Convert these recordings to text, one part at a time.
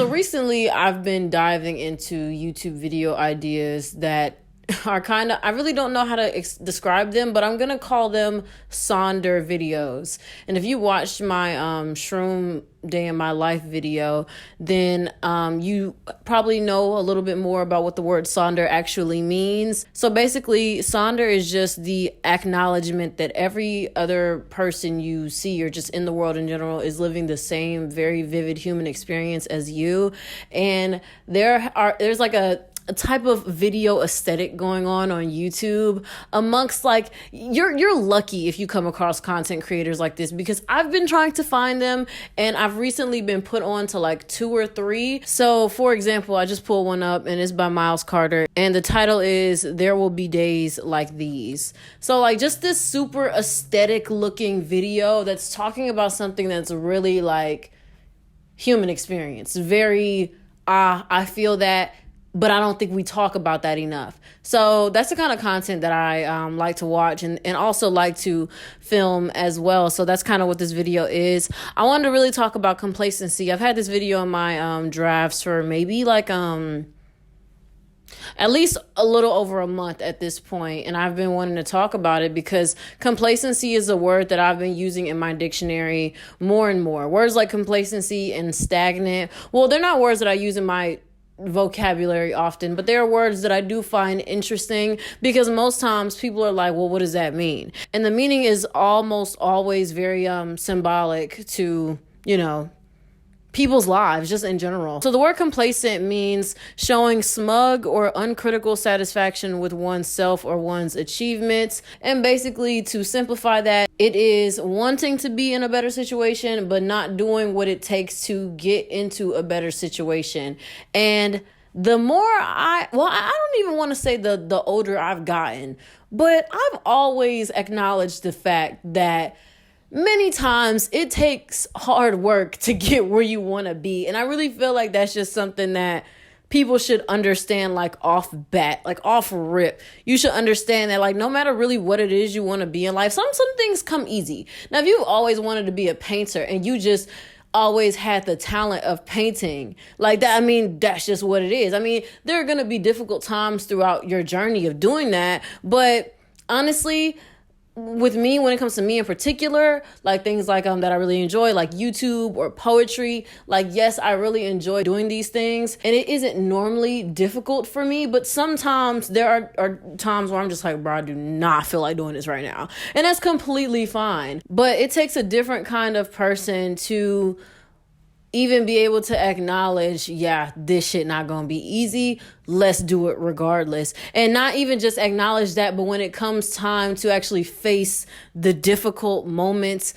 So recently I've been diving into YouTube video ideas that are kind of, I really don't know how to describe them, but I'm going to call them sonder videos. And if you watched my Shroom Day in My Life video, then you probably know a little bit more about what the word sonder actually means. So basically, sonder is just the acknowledgement that every other person you see or just in the world in general is living the same very vivid human experience as you. And there's like a type of video aesthetic going on YouTube amongst, like, you're lucky if you come across content creators like this, because I've been trying to find them and I've recently been put on to like 2 or 3. So for example, I just pulled one up and it's by Miles Carter and the title is There Will Be Days Like These. So like just this super aesthetic looking video that's talking about something that's really like human experience. Very, I feel that, but I don't think we talk about that enough. So that's the kind of content that I like to watch and also like to film as well. So that's kind of what this video is. I wanted to really talk about complacency. I've had this video in my drafts for maybe like at least a little over a month at this point, and I've been wanting to talk about it because complacency is a word that I've been using in my dictionary more and more. Words like complacency and stagnant, well, they're not words that I use in my vocabulary often, but there are words that I do find interesting because most times people are like, well, what does that mean? And the meaning is almost always very symbolic to, people's lives just in general. So the word complacent means showing smug or uncritical satisfaction with oneself or one's achievements. And basically, to simplify that, it is wanting to be in a better situation, but not doing what it takes to get into a better situation. And the more I don't even want to say the older I've gotten, but I've always acknowledged the fact that many times it takes hard work to get where you want to be. And I really feel like that's just something that people should understand, like off bat, like off rip. You should understand that, like, no matter really what it is you want to be in life, some things come easy. Now, if you've always wanted to be a painter and you just always had the talent of painting like that, I mean, that's just what it is. I mean, there are going to be difficult times throughout your journey of doing that. But honestly, with me, when it comes to me in particular, like things like that I really enjoy, like YouTube or poetry, like, yes, I really enjoy doing these things and it isn't normally difficult for me, but sometimes there are times where I'm just like, bro, I do not feel like doing this right now, and that's completely fine. But it takes a different kind of person to even be able to acknowledge, yeah, this shit not gonna be easy, let's do it regardless. And not even just acknowledge that, but when it comes time to actually face the difficult moments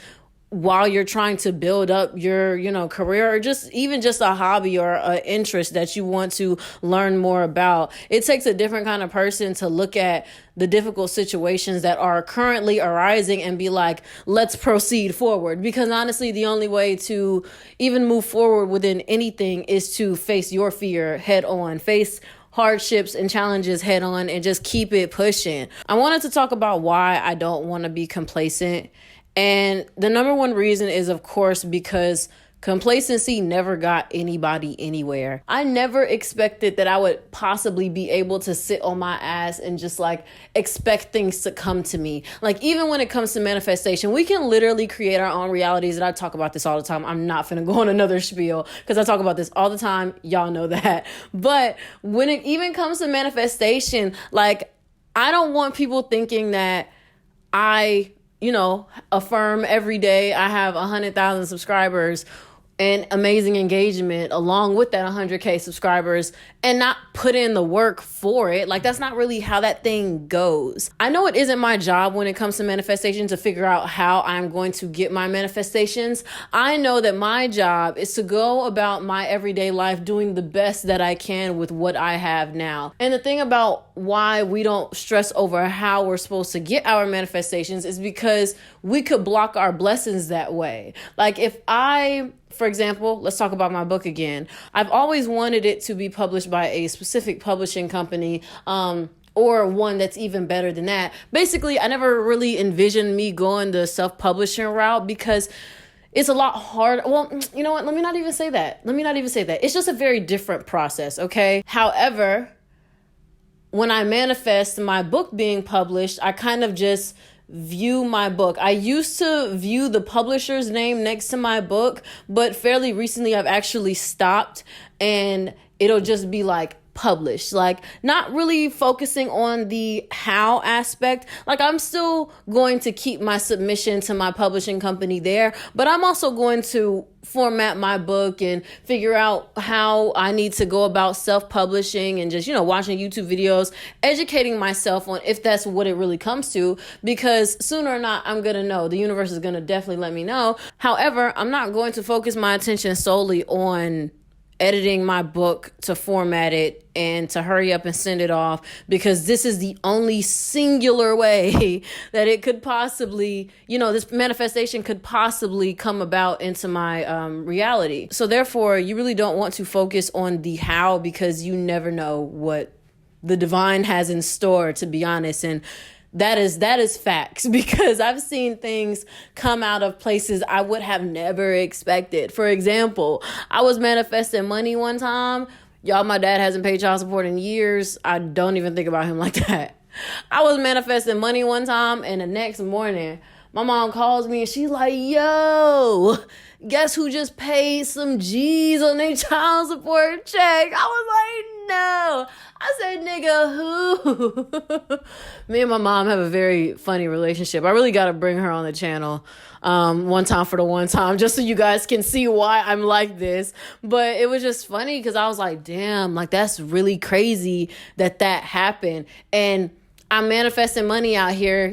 while you're trying to build up your, career, or just even just a hobby or an interest that you want to learn more about, it takes a different kind of person to look at the difficult situations that are currently arising and be like, let's proceed forward. Because honestly, the only way to even move forward within anything is to face your fear head on, face hardships and challenges head on, and just keep it pushing. I wanted to talk about why I don't want to be complacent. And the number one reason is, of course, because complacency never got anybody anywhere. I never expected that I would possibly be able to sit on my ass and just like expect things to come to me. Like, even when it comes to manifestation, we can literally create our own realities. And I talk about this all the time. I'm not finna go on another spiel because I talk about this all the time. Y'all know that. But when it even comes to manifestation, like, I don't want people thinking that I affirm every day I have 100,000 subscribers and amazing engagement along with that 100K subscribers and not put in the work for it. Like, that's not really how that thing goes. I know it isn't my job when it comes to manifestation to figure out how I'm going to get my manifestations. I know that my job is to go about my everyday life doing the best that I can with what I have now. And the thing about why we don't stress over how we're supposed to get our manifestations is because we could block our blessings that way. Like, if for example, let's talk about my book again. I've always wanted it to be published by a specific publishing company, or one that's even better than that. Basically, I never really envisioned me going the self-publishing route because it's a lot harder. Well, you know what? Let me not even say that. It's just a very different process, okay? However, when I manifest my book being published, I kind of just view my book. I used to view the publisher's name next to my book, but fairly recently I've actually stopped, and it'll just be like published, like not really focusing on the how aspect. Like I'm still going to keep my submission to my publishing company there, but I'm also going to format my book and figure out how I need to go about self-publishing and just, watching YouTube videos, educating myself on if that's what it really comes to, because sooner or not, I'm going to know. The universe is going to definitely let me know. However, I'm not going to focus my attention solely on editing my book to format it and to hurry up and send it off, because this is the only singular way that it could possibly, this manifestation could possibly come about into my reality. So therefore, you really don't want to focus on the how, because you never know what the divine has in store, to be honest. And that is facts, because I've seen things come out of places I would have never expected. For example, I was manifesting money one time. Y'all, my dad hasn't paid child support in years. I don't even think about him like that. I was manifesting money one time, and the next morning, my mom calls me and she's like, yo, guess who just paid some G's on their child support check? I was like, no. I said, nigga, who? Me and my mom have a very funny relationship. I really got to bring her on the channel one time, just so you guys can see why I'm like this. But it was just funny because I was like, damn, like that's really crazy that happened. And I'm manifesting money out here,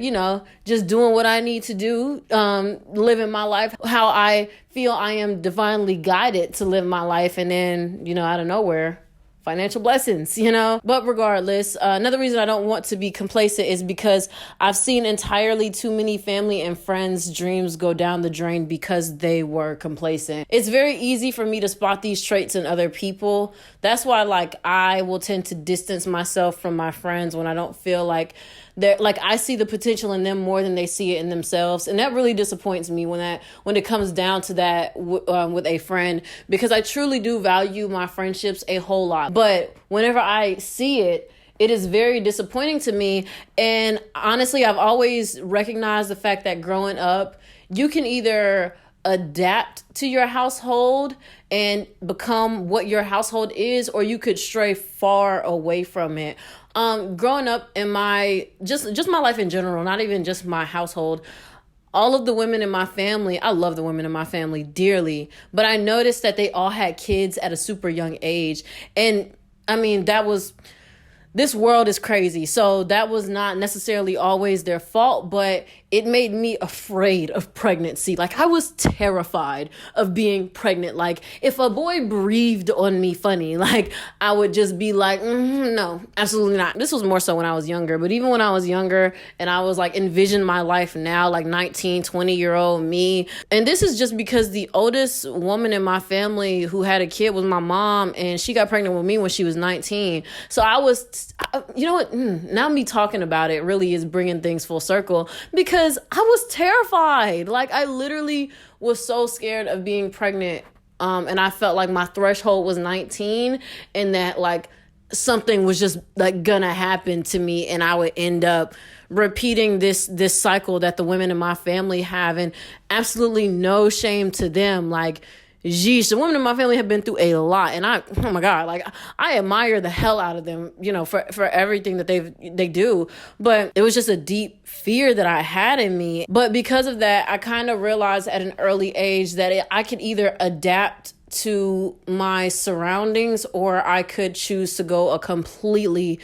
just doing what I need to do, living my life, how I feel I am divinely guided to live my life. And then, out of nowhere, financial blessings, But regardless, another reason I don't want to be complacent is because I've seen entirely too many family and friends' dreams go down the drain because they were complacent. It's very easy for me to spot these traits in other people. That's why, I will tend to distance myself from my friends when I don't feel like I see the potential in them more than they see it in themselves. And that really disappoints me when it comes down to that with a friend, because I truly do value my friendships a whole lot. But whenever I see it, it is very disappointing to me. And honestly, I've always recognized the fact that growing up, you can either adapt to your household and become what your household is, or you could stray far away from it. Growing up in my life in general, not even just my household, all of the women in my family, I love the women in my family dearly, but I noticed that they all had kids at a super young age. And I mean, this world is crazy. So that was not necessarily always their fault, but it made me afraid of pregnancy. I was terrified of being pregnant. If a boy breathed on me funny, I would just be like, no, absolutely not. This was more so when I was younger, but even when I was younger and I was envision my life now, 19, 20-year-old me. And this is just because the oldest woman in my family who had a kid was my mom, and she got pregnant with me when she was 19. So I was, you know what? Now me talking about it really is bringing things full circle, because I was terrified. I literally was so scared of being pregnant. And I felt like my threshold was 19, and that something was just gonna happen to me, and I would end up repeating this cycle that the women in my family have. And absolutely no shame to them. Geesh, the women in my family have been through a lot, and oh my God, I admire the hell out of them, for everything that they do. But it was just a deep fear that I had in me. But because of that, I kind of realized at an early age that I could either adapt to my surroundings, or I could choose to go a completely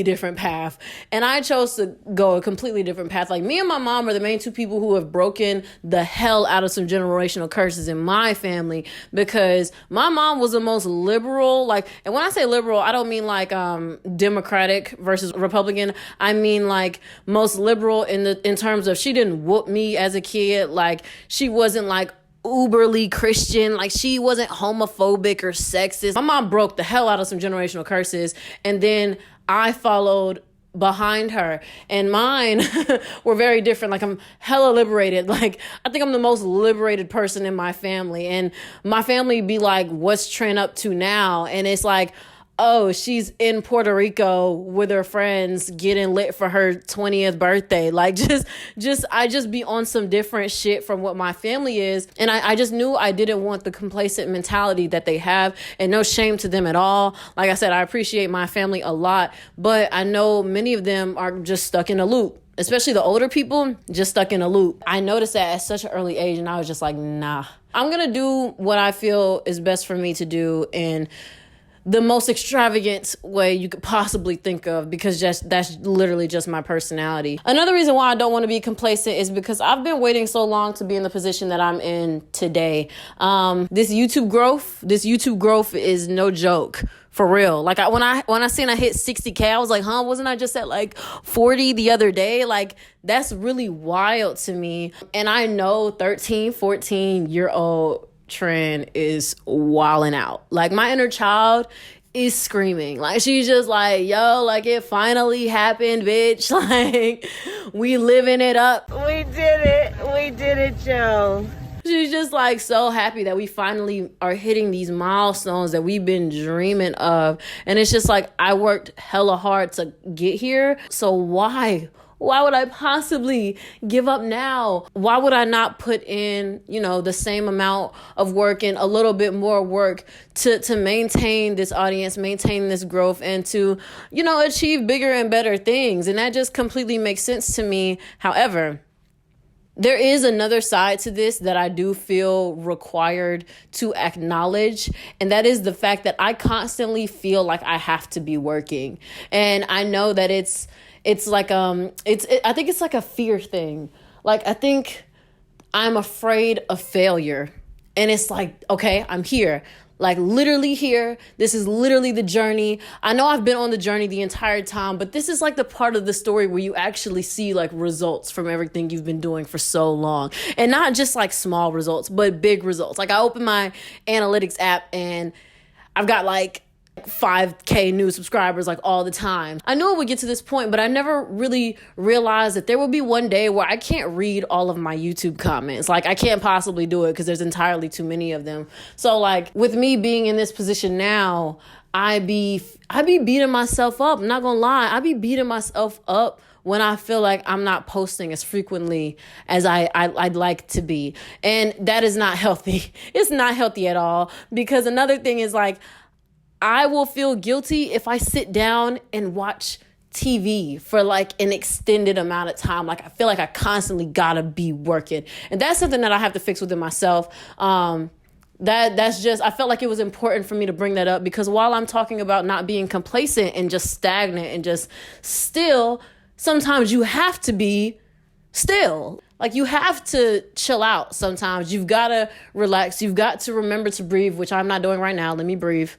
different path. And I chose to go a completely different path. Me and my mom are the main two people who have broken the hell out of some generational curses in my family, because my mom was the most liberal, and when I say liberal, I don't mean Democratic versus Republican. I mean most liberal in terms of she didn't whoop me as a kid. She wasn't uberly Christian. She wasn't homophobic or sexist. My mom broke the hell out of some generational curses, and then I followed behind her, and mine were very different. Like, I'm hella liberated. Like, I think I'm the most liberated person in my family, and my family be like, what's Trent up to now? And it's like, oh, she's in Puerto Rico with her friends getting lit for her 20th birthday. Like, I just be on some different shit from what my family is. And I just knew I didn't want the complacent mentality that they have, and no shame to them at all. Like I said, I appreciate my family a lot, but I know many of them are just stuck in a loop. Especially the older people, just stuck in a loop. I noticed that at such an early age, and I was just like, nah. I'm gonna do what I feel is best for me to do, and the most extravagant way you could possibly think of, because that's literally just my personality. Another reason why I don't want to be complacent is because I've been waiting so long to be in the position that I'm in today. This YouTube growth is no joke. For real. Like, when I seen I hit 60K, I was like, huh, wasn't I just at like 40 the other day? Like, that's really wild to me. And I know 13, 14-year-old Trend is wilding out. Like, my inner child is screaming. Like, she's just like, yo, like, it finally happened, bitch. Like, we living it up. We did it, Joe. She's just like so happy that we finally are hitting these milestones that we've been dreaming of. And it's just like, I worked hella hard to get here. So why would I possibly give up now? Why would I not put in, the same amount of work and a little bit more work to maintain this audience, maintain this growth, and to, achieve bigger and better things? And that just completely makes sense to me. However, there is another side to this that I do feel required to acknowledge, and that is the fact that I constantly feel like I have to be working. And I know that it's like I think it's like a fear thing. Like, I think I'm afraid of failure. And it's like, okay, I'm here. Like, literally here. This is literally the journey. I know I've been on the journey the entire time, but this is like the part of the story where you actually see like results from everything you've been doing for so long. And not just like small results, but big results. Like, I open my analytics app and I've got like 5K new subscribers like all the time. I knew it would get to this point, but I never really realized that there will be one day where I can't read all of my YouTube comments. Like, I can't possibly do it because there's entirely too many of them. So like, with me being in this position now, I be beating myself up. I'm not gonna lie. I be beating myself up when I feel like I'm not posting as frequently as I'd like to be. And that is not healthy. It's not healthy at all, because another thing is like, I will feel guilty if I sit down and watch TV for like an extended amount of time. Like, I feel like I constantly gotta be working. And that's something that I have to fix within myself. That's just, I felt like it was important for me to bring that up, because while I'm talking about not being complacent and just stagnant and just still, sometimes you have to be still. Like, you have to chill out sometimes. You've got to relax. You've got to remember to breathe, which I'm not doing right now. Let me breathe.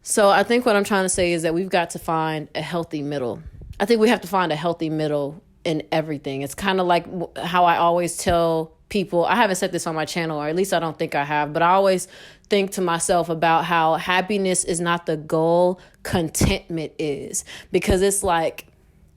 So I think what I'm trying to say is that we've got to find a healthy middle. I think we have to find a healthy middle in everything. It's kind of like how I always tell people, I haven't said this on my channel, or at least I don't think I have, but I always think to myself about how happiness is not the goal, contentment is. Because it's like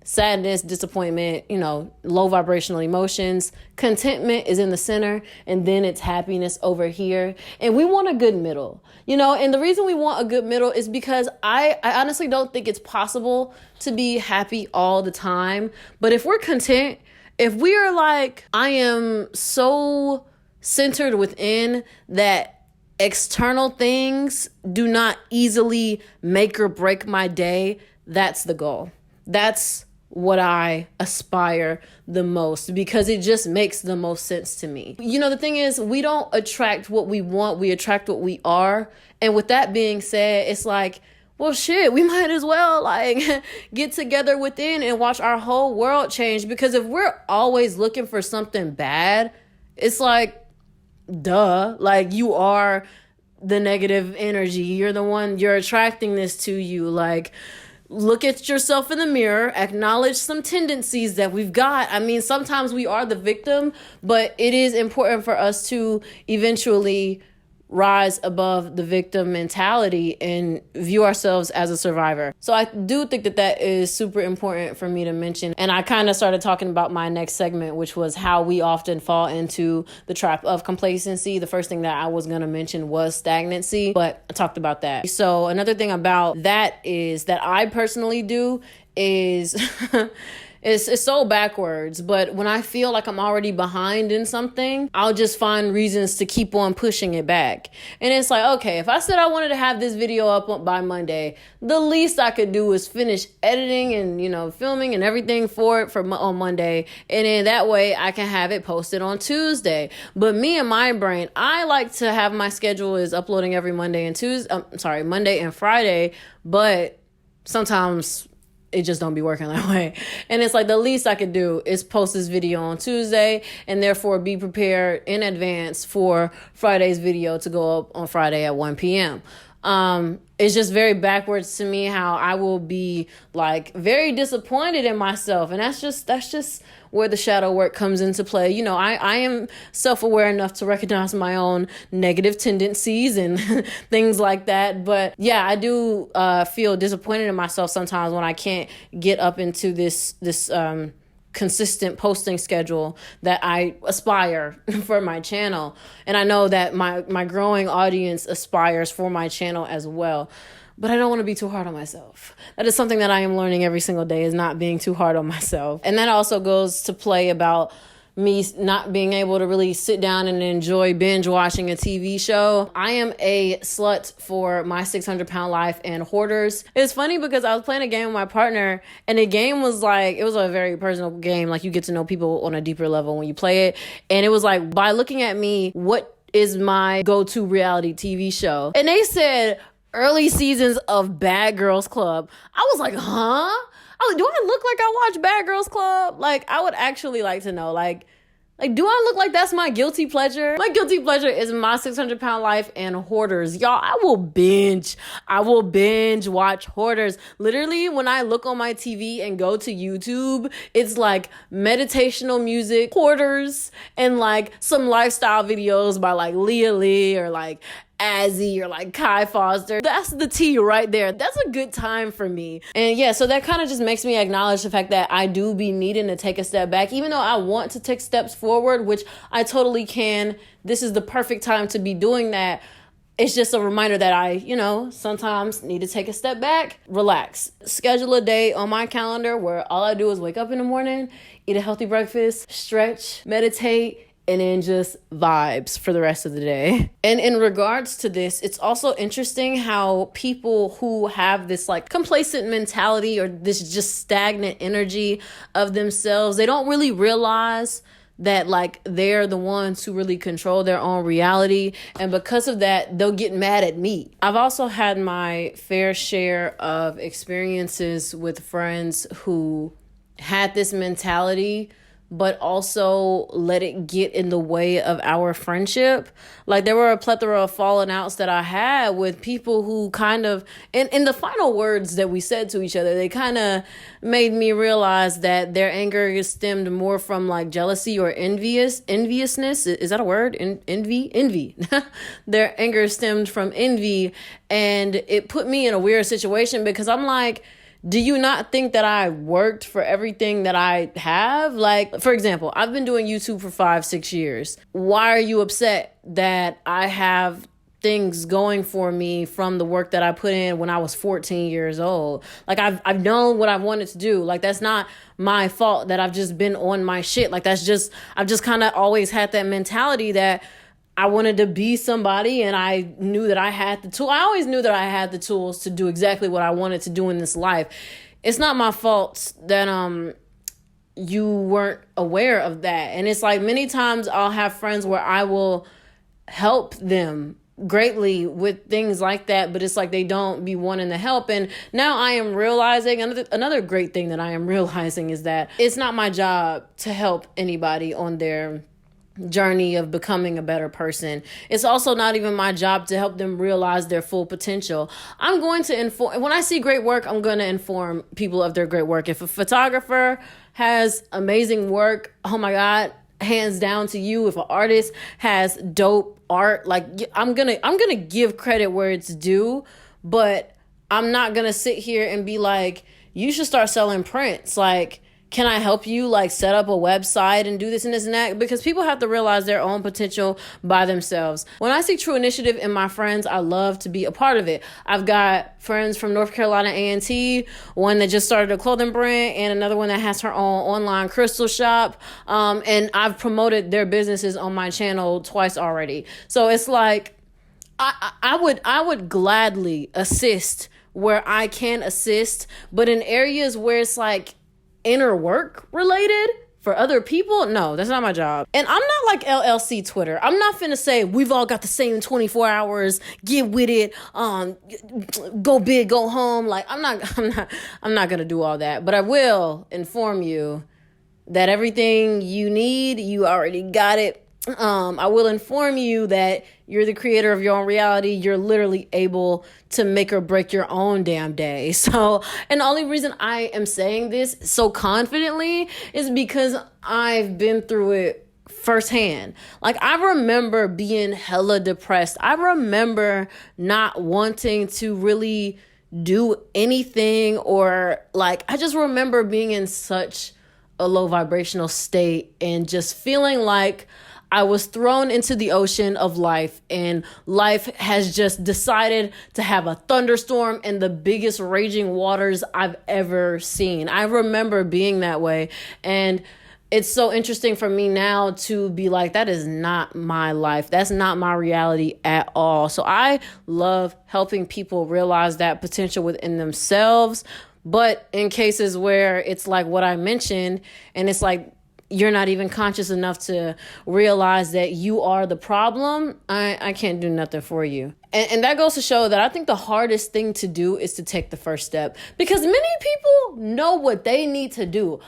sadness, disappointment, low vibrational emotions. Contentment is in the center, and then it's happiness over here. And we want a good middle, and the reason we want a good middle is because I honestly don't think it's possible to be happy all the time. But if we're content, if we are like, I am so centered within that external things do not easily make or break my day, that's the goal. That's what I aspire the most, because it just makes the most sense to me. The thing is, we don't attract what we want, we attract what we are. And with that being said, it's like, well, shit, we might as well like get together within and watch our whole world change. Because if we're always looking for something bad, it's like, duh, like, you are the negative energy. You're the one, you're attracting this to you. Like, look at yourself in the mirror, acknowledge some tendencies that we've got. I mean, sometimes we are the victim, but it is important for us to eventually rise above the victim mentality and view ourselves as a survivor. So I do think that that is super important for me to mention. And I kind of started talking about my next segment, which was how we often fall into the trap of complacency. The first thing that I was going to mention was stagnancy, but I talked about that. So another thing about that is that I personally do is it's so backwards, but when I feel like I'm already behind in something, I'll just find reasons to keep on pushing it back. And it's like, okay, if I said I wanted to have this video up by Monday, the least I could do is finish editing and, filming and everything for it on Monday. And then that way I can have it posted on Tuesday. But me and my brain, I like to have my schedule is uploading every Monday and Friday, but sometimes it just don't be working that way. And it's like the least I could do is post this video on Tuesday and therefore be prepared in advance for Friday's video to go up on Friday at 1 p.m. It's just very backwards to me how I will be like very disappointed in myself. And that's just where the shadow work comes into play. I am self-aware enough to recognize my own negative tendencies and things like that. But yeah, I do feel disappointed in myself sometimes when I can't get up into this consistent posting schedule that I aspire for my channel. And I know that my growing audience aspires for my channel as well. But I don't want to be too hard on myself. That is something that I am learning every single day, is not being too hard on myself. And that also goes to play about me not being able to really sit down and enjoy binge watching a TV show. I am a slut for My 600-Pound Life and Hoarders. It's funny because I was playing a game with my partner, and the game was like, it was a very personal game. Like, you get to know people on a deeper level when you play it. And it was like, by looking at me, what is my go-to reality TV show? And they said early seasons of Bad Girls Club. I was like, huh? I was like, do I look like I watch Bad Girls Club? Like, I would actually like to know, like, do I look like that's my guilty pleasure? My guilty pleasure is My 600-Pound Life and Hoarders. Y'all, I will binge watch Hoarders. Literally, when I look on my TV and go to YouTube, it's like meditational music, Hoarders, and like some lifestyle videos by like Leah Lee or like Azzy or like Kai Foster. That's the tea right there. That's a good time for me. And yeah, so that kind of just makes me acknowledge the fact that I do be needing to take a step back, even though I want to take steps forward, which I totally can. This is the perfect time to be doing that. It's just a reminder that I, sometimes need to take a step back, relax, schedule a day on my calendar where all I do is wake up in the morning, eat a healthy breakfast, stretch, meditate, and then just vibes for the rest of the day. And in regards to this, it's also interesting how people who have this like complacent mentality or this just stagnant energy of themselves, they don't really realize that like they're the ones who really control their own reality. And because of that, they'll get mad at me. I've also had my fair share of experiences with friends who had this mentality but also let it get in the way of our friendship. Like, there were a plethora of falling outs that I had with people who kind of, in the final words that we said to each other, they kind of made me realize that their anger is stemmed more from like jealousy or enviousness. Is that a word? Envy. Their anger stemmed from envy. And it put me in a weird situation because I'm like, do you not think that I worked for everything that I have? Like, for example, I've been doing YouTube for 5-6 years. Why are you upset that I have things going for me from the work that I put in when I was 14 years old? Like, I've known what I wanted to do. Like, that's not my fault that I've just been on my shit. Like, I've just kind of always had that mentality that I wanted to be somebody, and I knew that I had the tool. I always knew that I had the tools to do exactly what I wanted to do in this life. It's not my fault that you weren't aware of that. And it's like many times I'll have friends where I will help them greatly with things like that, but it's like they don't be wanting to help. And now I am realizing another great thing that I am realizing is that it's not my job to help anybody on their journey of becoming a better person. It's also not even my job to help them realize their full potential. I'm going to inform, when I see great work, I'm going to inform people of their great work. If a photographer has amazing work, oh my God, hands down to you. If an artist has dope art. Like, I'm gonna give credit where it's due, but I'm not gonna sit here and be like, you should start selling prints. Like, can I help you like set up a website and do this and this and that? Because people have to realize their own potential by themselves. When I see true initiative in my friends, I love to be a part of it. I've got friends from North Carolina A&T, one that just started a clothing brand, and another one that has her own online crystal shop. And I've promoted their businesses on my channel twice already. So it's like, I would gladly assist where I can assist, but in areas where it's like inner work related for other people, no, that's not my job. And I'm not like LLC Twitter. I'm not finna say we've all got the same 24 hours, get with it, go big, go home. Like, I'm not gonna do all that, but I will inform you that everything you need, you already got it. I will inform you that you're the creator of your own reality. You're literally able to make or break your own damn day. So, and the only reason I am saying this so confidently is because I've been through it firsthand. Like, I remember being hella depressed. I remember not wanting to really do anything, or like, I just remember being in such a low vibrational state and just feeling like I was thrown into the ocean of life, and life has just decided to have a thunderstorm and the biggest raging waters I've ever seen. I remember being that way, and it's so interesting for me now to be like, that is not my life. That's not my reality at all. So I love helping people realize that potential within themselves. But in cases where it's like what I mentioned, and it's like, you're not even conscious enough to realize that you are the problem, I can't do nothing for you. And that goes to show that I think the hardest thing to do is to take the first step, because many people know what they need to do.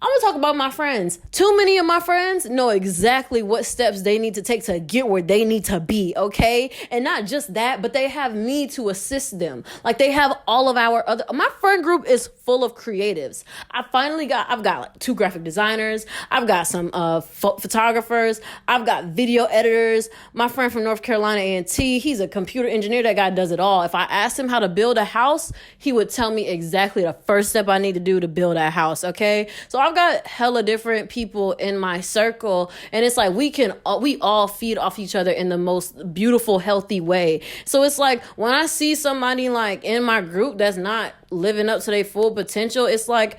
I'm gonna talk about my friends. Too many of my friends know exactly what steps they need to take to get where they need to be, okay? And not just that, but they have me to assist them. Like, they have all of my friend group is full of creatives. I've got like 2 graphic designers. I've got some photographers. I've got video editors. My friend from North Carolina A&T, he's a computer engineer. That guy does it all. If I asked him how to build a house, he would tell me exactly the first step I need to do to build that house, okay? So I've got hella different people in my circle, and it's like we all feed off each other in the most beautiful, healthy way. So it's like, when I see somebody like in my group that's not living up to their full potential, it's like,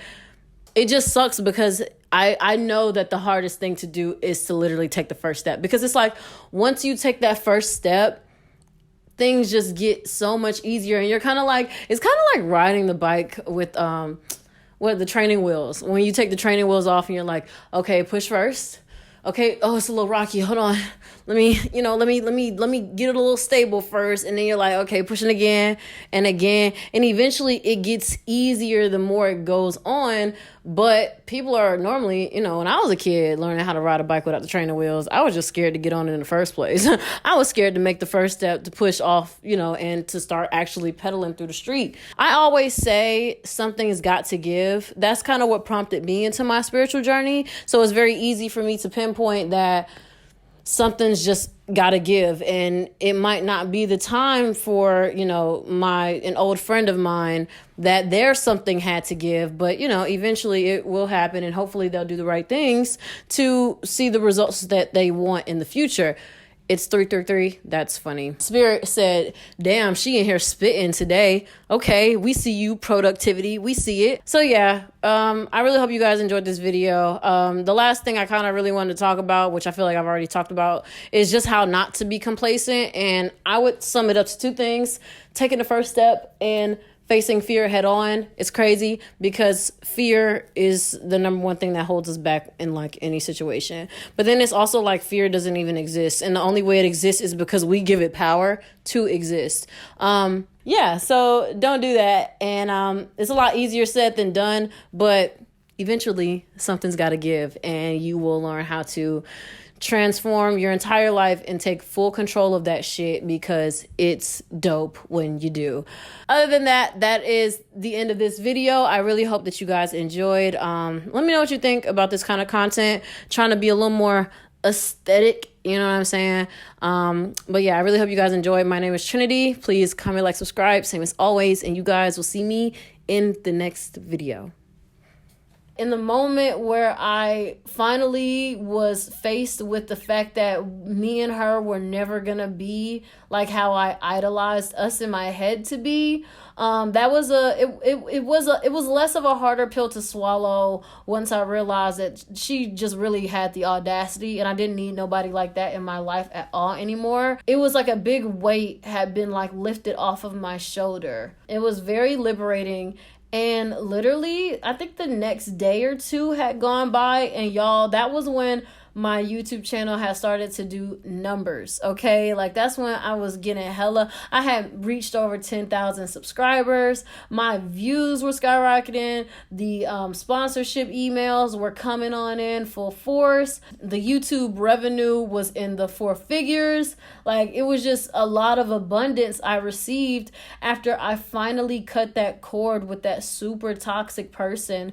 it just sucks, because I know that the hardest thing to do is to literally take the first step, because it's like, once you take that first step, things just get so much easier, and you're kind of like, it's kind of like riding the bike with the training wheels. When you take the training wheels off and you're like, okay, push first. Okay, oh, it's a little rocky. Hold on. Let me get it a little stable first. And then you're like, okay, pushing again and again. And eventually it gets easier the more it goes on. But people are normally, when I was a kid learning how to ride a bike without the training wheels, I was just scared to get on it in the first place. I was scared to make the first step to push off, and to start actually pedaling through the street. I always say something's got to give. That's kind of what prompted me into my spiritual journey. So it's very easy for me to pinpoint that something's just gotta give, and it might not be the time for an old friend of mine that their something had to give, but eventually it will happen, and hopefully they'll do the right things to see the results that they want in the future. It's 333. That's funny. Spirit said, damn, she in here spitting today. Okay, we see you, productivity. We see it. So yeah, I really hope you guys enjoyed this video. The last thing I kind of really wanted to talk about, which I feel like I've already talked about, is just how not to be complacent. And I would sum it up to 2 things: taking the first step and facing fear head on. It's crazy, because fear is the number one thing that holds us back in like any situation. But then it's also like, fear doesn't even exist, and the only way it exists is because we give it power to exist. So don't do that. And it's a lot easier said than done, but eventually something's got to give, and you will learn how to transform your entire life and take full control of that shit, because it's dope when you do. Other than that, that is the end of this video. I really hope that you guys enjoyed. Let me know what you think about this kind of content. Trying to be a little more aesthetic, you know what I'm saying? But yeah, I really hope you guys enjoyed. My name is Trinity. Please comment, like, subscribe, same as always, and you guys will see me in the next video. In the moment where I finally was faced with the fact that me and her were never gonna be like how I idolized us in my head to be, that was it was less of a harder pill to swallow once I realized that she just really had the audacity, and I didn't need nobody like that in my life at all anymore. It was like a big weight had been like lifted off of my shoulder. It was very liberating. And literally, I think the next day or two had gone by, and y'all, that was when my YouTube channel had started to do numbers, okay? Like, that's when I was getting I had reached over 10,000 subscribers. My views were skyrocketing. The sponsorship emails were coming on in full force. The YouTube revenue was in the 4 figures. Like, it was just a lot of abundance I received after I finally cut that cord with that super toxic person